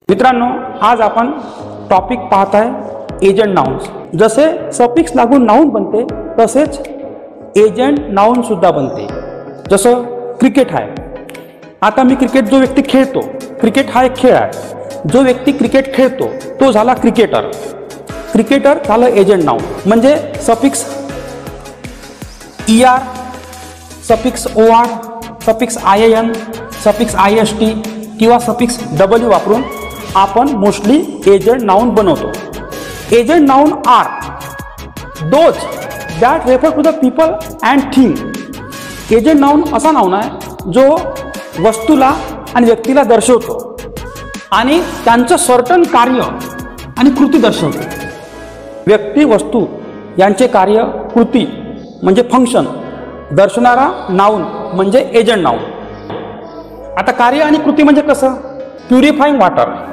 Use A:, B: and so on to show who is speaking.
A: मित्रांनो, आज आपण टॉपिक पाहत आहे एजंट नाउन्स। जसे सफिक्स लागून नाउन बनते तसेच एजंट नाउन सुद्धा बनते। जसं क्रिकेट आहे, आता मी क्रिकेट जो व्यक्ती खेळतो, क्रिकेट हा एक खेळ आहे, जो व्यक्ती क्रिकेट खेळतो तो झाला क्रिकेटर। क्रिकेटर झालं एजंट नाउन। म्हणजे suffix ER, suffix OR, suffix IAN, suffix IST किंवा सफिक्स W वापरून आपण मोस्टली एजंट नाउन बनवतो। Agent noun are those that refer to the people and thing. Agent noun असा नाउन आहे जो वस्तूला आणि व्यक्तीला दर्शवतो आणि त्यांचं सर्टन कार्य आणि कृती दर्शवतो। व्यक्ती वस्तू यांचे कार्य कृती म्हणजे फंक्शन दर्शवणारा नाउन म्हणजे एजंट नाउन। आता कार्य आणि कृती म्हणजे कसं? Purifying water,